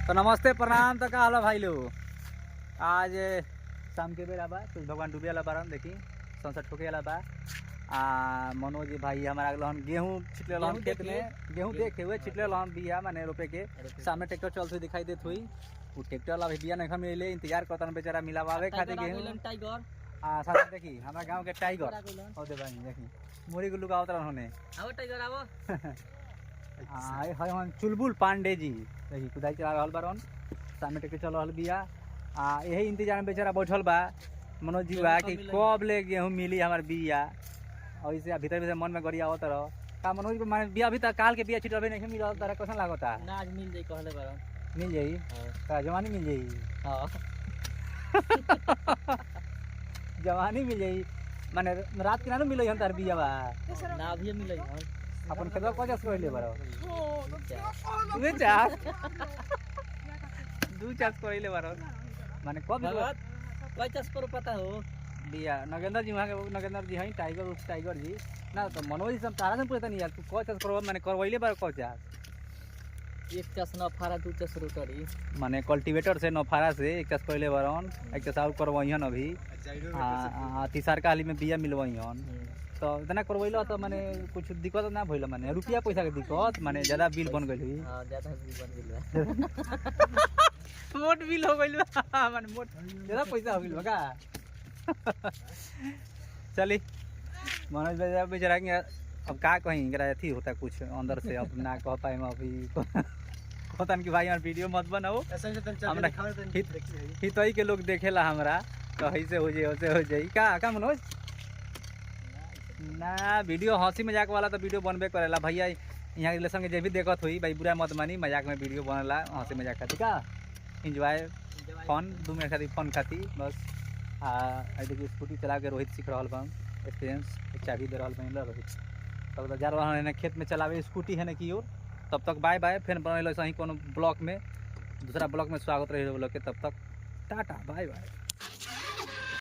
तो नमस्ते प्रणाम। तो का हाल भाई लोग। आज शाम के बेला बा कुछ भगवान डूबे वाला बारन देखी सनसेट ठोके वाला बा। मनोज भाई हमारा अगल गेहूँ छिटले लहन खेत में गेहूँ देखे हुए छिटले लहन बिया माने रोपे के सामने ट्रैक्टर चलते दिखाई देत हुई। वो ट्रैक्टर वाला बिया नहीं मिले इंतजार करता बेचारा मिलावे खातिर गेहूँ। साथ देखी हमारा गाँव के टाइगर और दे भाई देखी मोरी गुल्लू का अवतरण होने आओ टाइगर आओ। हम चुलबुल पांडे जी देखी खुदाई चला रहा बारन सामने ट्रैक्टर चल रहा बिया। यही इंतजार में बेचारा बैठल बा मनोज जी बा कि कब ले गेहूँ मिली हमार बिया। और इसे भीतर भीतर मन में गरिया होता रहो का मनोज माने बिया अभी तक काल के बिया छिटल नहीं मिल रहा तारा कैसा लागता ना आज मिल जाई कहले बारन मिल जाई का जवानी मिल जाई। हां जवानी मिल जाई माने रात के ना मिलई हम तार बिया बा ना अभी मिलई हम अपन खेतवा कजा से ले बारो दू चार ले बारो माने कब कोई चस पर पता हो बिया नगेंद्र जी वहाँ के नगेंद्र जी हैं टाइगर उस टाइगर जी ना तो मनोज जी सब तारा से पूछता नहीं यार तू कौन चस करवा माने करवैले बार कौन चस एक चस न फारा दू चस रोटरी माने कल्टीवेटर से नफारा से एक चस पहले बारन एक चस और करवइहन अभी तीसर का हाली में बिया मिलवइहन तो इतना करवैलो तो माने कुछ दिक्कत ना भइल माने रुपया पैसा के दिक्कत माने ज्यादा बिल बन गइल हुई। हां ज्यादा बिल बन गइल मोट बिल हो गइल माने मोट ज्यादा पैसा हो गइल का चली मनोज भाई बेचारा के अब का कहीं एकरा अथी होता कुछ अंदर से अब ना कह पाए मैं अभी कहतन कि भाई यार वीडियो मत बनाओ हमरा हितई के लोग देखेला हमरा कहीं से हो जाए वैसे हो जाई का मनोज ना वीडियो हंसी मजाक वाला तो वीडियो बनबे करेला भैया यहाँ रिलेशन के जे भी देखत हुई भाई बुरा मत मानी मजाक में वीडियो बनला हंसी मजाक खाती का एंजॉय फन 2 मिनट खाती फन खाती बस। देखिए स्कूटी चला के रोहित सीख रहा बा एक्सपीरियंस एक चाबी दे रहा बा रोहित तब तो जा रहा है खेत में चलावे स्कूटी है ना की ओर। तब तक बाय बाय फिर बनल सही कोनो ब्लॉक में दूसरा ब्लॉक में स्वागत रहे लोग के तब तक टाटा बाय बाय।